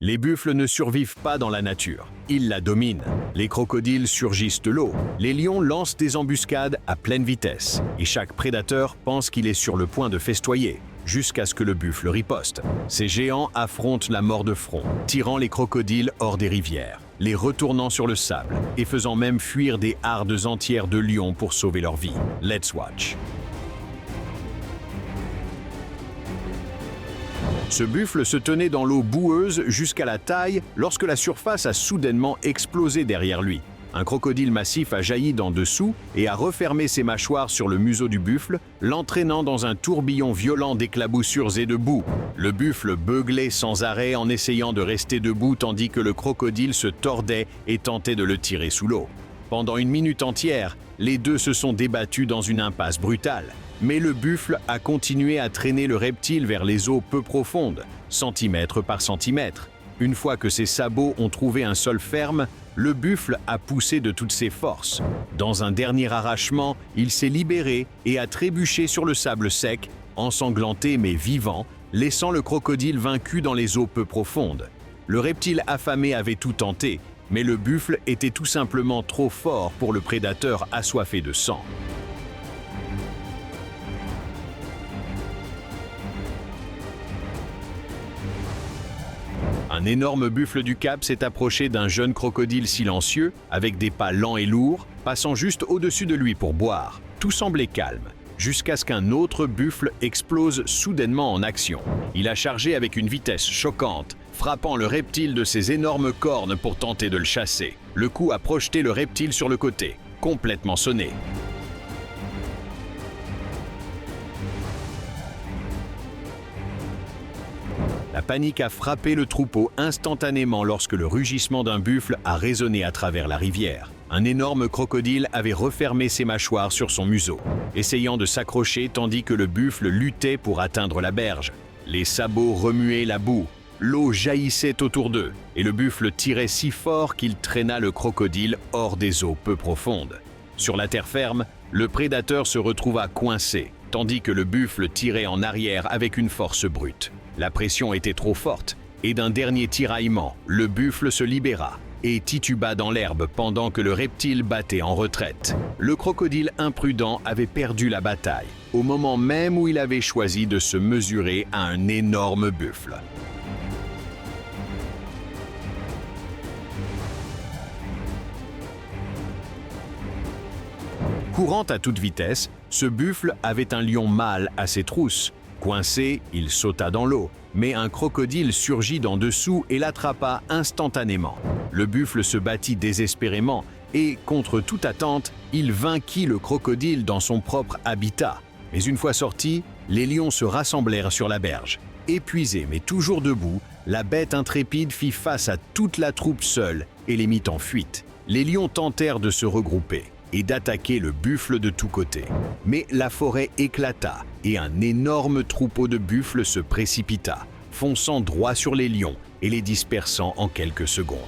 Les buffles ne survivent pas dans la nature, ils la dominent. Les crocodiles surgissent de l'eau, les lions lancent des embuscades à pleine vitesse, et chaque prédateur pense qu'il est sur le point de festoyer, jusqu'à ce que le buffle riposte. Ces géants affrontent la mort de front, tirant les crocodiles hors des rivières, les retournant sur le sable, et faisant même fuir des hardes entières de lions pour sauver leur vie. Let's watch. Ce buffle se tenait dans l'eau boueuse jusqu'à la taille lorsque la surface a soudainement explosé derrière lui. Un crocodile massif a jailli d'en dessous et a refermé ses mâchoires sur le museau du buffle, l'entraînant dans un tourbillon violent d'éclaboussures et de boue. Le buffle beuglait sans arrêt en essayant de rester debout tandis que le crocodile se tordait et tentait de le tirer sous l'eau. Pendant une minute entière, les deux se sont débattus dans une impasse brutale. Mais le buffle a continué à traîner le reptile vers les eaux peu profondes, centimètre par centimètre. Une fois que ses sabots ont trouvé un sol ferme, le buffle a poussé de toutes ses forces. Dans un dernier arrachement, il s'est libéré et a trébuché sur le sable sec, ensanglanté mais vivant, laissant le crocodile vaincu dans les eaux peu profondes. Le reptile affamé avait tout tenté, mais le buffle était tout simplement trop fort pour le prédateur assoiffé de sang. Un énorme buffle du Cap s'est approché d'un jeune crocodile silencieux, avec des pas lents et lourds, passant juste au-dessus de lui pour boire. Tout semblait calme, jusqu'à ce qu'un autre buffle explose soudainement en action. Il a chargé avec une vitesse choquante, frappant le reptile de ses énormes cornes pour tenter de le chasser. Le coup a projeté le reptile sur le côté, complètement sonné. La panique a frappé le troupeau instantanément lorsque le rugissement d'un buffle a résonné à travers la rivière. Un énorme crocodile avait refermé ses mâchoires sur son museau, essayant de s'accrocher tandis que le buffle luttait pour atteindre la berge. Les sabots remuaient la boue, l'eau jaillissait autour d'eux, et le buffle tirait si fort qu'il traîna le crocodile hors des eaux peu profondes. Sur la terre ferme, le prédateur se retrouva coincé, tandis que le buffle tirait en arrière avec une force brute. La pression était trop forte, et d'un dernier tiraillement, le buffle se libéra et tituba dans l'herbe pendant que le reptile battait en retraite. Le crocodile imprudent avait perdu la bataille, au moment même où il avait choisi de se mesurer à un énorme buffle. Courant à toute vitesse, ce buffle avait un lion mâle à ses trousses. Coincé, il sauta dans l'eau, mais un crocodile surgit d'en dessous et l'attrapa instantanément. Le buffle se battit désespérément et, contre toute attente, il vainquit le crocodile dans son propre habitat. Mais une fois sortis, les lions se rassemblèrent sur la berge. Épuisé mais toujours debout, la bête intrépide fit face à toute la troupe seule et les mit en fuite. Les lions tentèrent de se regrouper et d'attaquer le buffle de tous côtés. Mais la forêt éclata et un énorme troupeau de buffles se précipita, fonçant droit sur les lions et les dispersant en quelques secondes.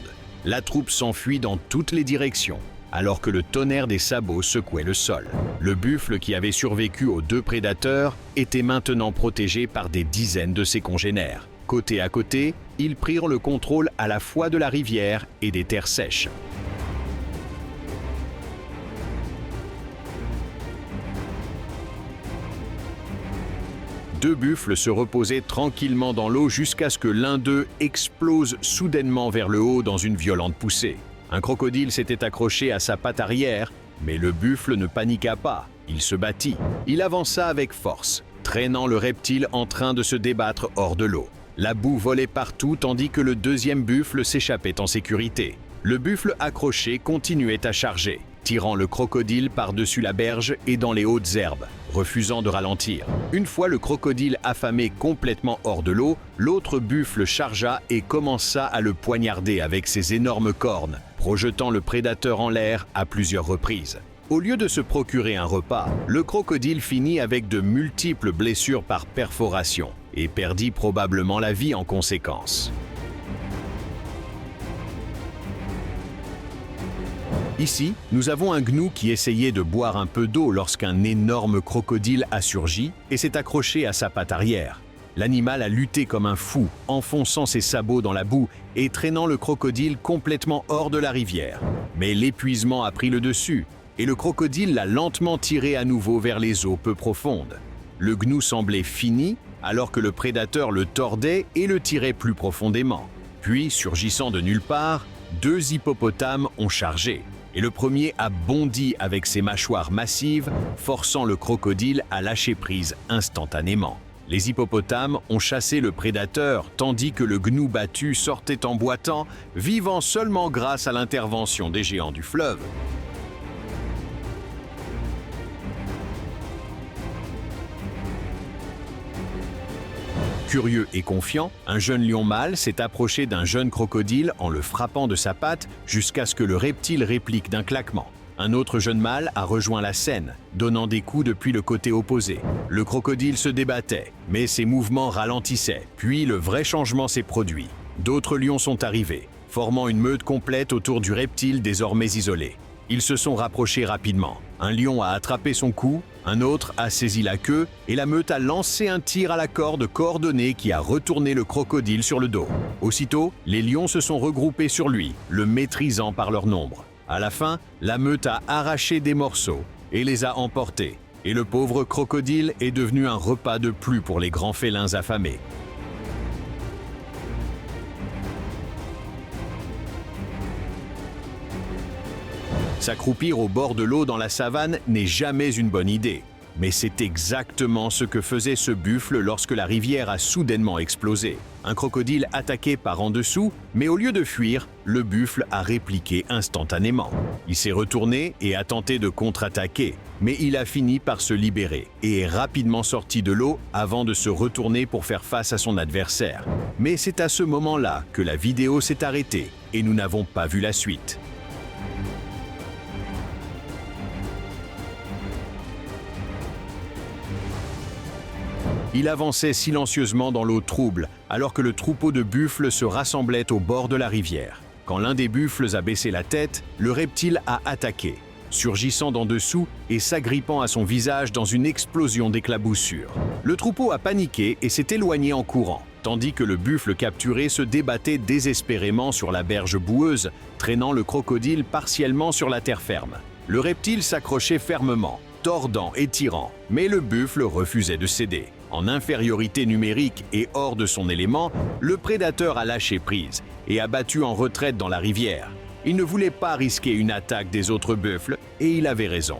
La troupe s'enfuit dans toutes les directions, alors que le tonnerre des sabots secouait le sol. Le buffle qui avait survécu aux deux prédateurs était maintenant protégé par des dizaines de ses congénères. Côté à côté, ils prirent le contrôle à la fois de la rivière et des terres sèches. Deux buffles se reposaient tranquillement dans l'eau jusqu'à ce que l'un d'eux explose soudainement vers le haut dans une violente poussée. Un crocodile s'était accroché à sa patte arrière, mais le buffle ne paniqua pas, il se battit. Il avança avec force, traînant le reptile en train de se débattre hors de l'eau. La boue volait partout tandis que le deuxième buffle s'échappait en sécurité. Le buffle accroché continuait à charger, tirant le crocodile par-dessus la berge et dans les hautes herbes, refusant de ralentir. Une fois le crocodile affamé complètement hors de l'eau, l'autre buffle chargea et commença à le poignarder avec ses énormes cornes, projetant le prédateur en l'air à plusieurs reprises. Au lieu de se procurer un repas, le crocodile finit avec de multiples blessures par perforation et perdit probablement la vie en conséquence. Ici, nous avons un gnou qui essayait de boire un peu d'eau lorsqu'un énorme crocodile a surgi et s'est accroché à sa patte arrière. L'animal a lutté comme un fou, enfonçant ses sabots dans la boue et traînant le crocodile complètement hors de la rivière. Mais l'épuisement a pris le dessus, et le crocodile l'a lentement tiré à nouveau vers les eaux peu profondes. Le gnou semblait fini, alors que le prédateur le tordait et le tirait plus profondément. Puis, surgissant de nulle part, 2 hippopotames ont chargé, et le premier a bondi avec ses mâchoires massives, forçant le crocodile à lâcher prise instantanément. Les hippopotames ont chassé le prédateur, tandis que le gnou battu sortait en boitant, vivant seulement grâce à l'intervention des géants du fleuve. Curieux et confiant, un jeune lion mâle s'est approché d'un jeune crocodile en le frappant de sa patte jusqu'à ce que le reptile réplique d'un claquement. Un autre jeune mâle a rejoint la scène, donnant des coups depuis le côté opposé. Le crocodile se débattait, mais ses mouvements ralentissaient. Puis le vrai changement s'est produit. D'autres lions sont arrivés, formant une meute complète autour du reptile désormais isolé. Ils se sont rapprochés rapidement. Un lion a attrapé son cou, un autre a saisi la queue et la meute a lancé un tir à la corde coordonné qui a retourné le crocodile sur le dos. Aussitôt, les lions se sont regroupés sur lui, le maîtrisant par leur nombre. À la fin, la meute a arraché des morceaux et les a emportés. Et le pauvre crocodile est devenu un repas de plus pour les grands félins affamés. S'accroupir au bord de l'eau dans la savane n'est jamais une bonne idée. Mais c'est exactement ce que faisait ce buffle lorsque la rivière a soudainement explosé. Un crocodile attaqué par en dessous, mais au lieu de fuir, le buffle a répliqué instantanément. Il s'est retourné et a tenté de contre-attaquer, mais il a fini par se libérer et est rapidement sorti de l'eau avant de se retourner pour faire face à son adversaire. Mais c'est à ce moment-là que la vidéo s'est arrêtée et nous n'avons pas vu la suite. Il avançait silencieusement dans l'eau trouble, alors que le troupeau de buffles se rassemblait au bord de la rivière. Quand l'un des buffles a baissé la tête, le reptile a attaqué, surgissant d'en dessous et s'agrippant à son visage dans une explosion d'éclaboussures. Le troupeau a paniqué et s'est éloigné en courant, tandis que le buffle capturé se débattait désespérément sur la berge boueuse, traînant le crocodile partiellement sur la terre ferme. Le reptile s'accrochait fermement, tordant et tirant, mais le buffle refusait de céder. En infériorité numérique et hors de son élément, le prédateur a lâché prise et a battu en retraite dans la rivière. Il ne voulait pas risquer une attaque des autres buffles et il avait raison.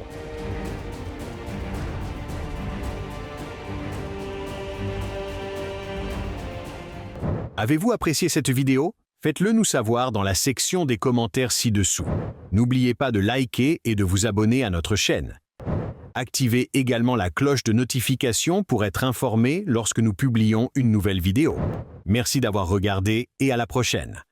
Avez-vous apprécié cette vidéo? Faites-le nous savoir dans la section des commentaires ci-dessous. N'oubliez pas de liker et de vous abonner à notre chaîne. Activez également la cloche de notification pour être informé lorsque nous publions une nouvelle vidéo. Merci d'avoir regardé et à la prochaine.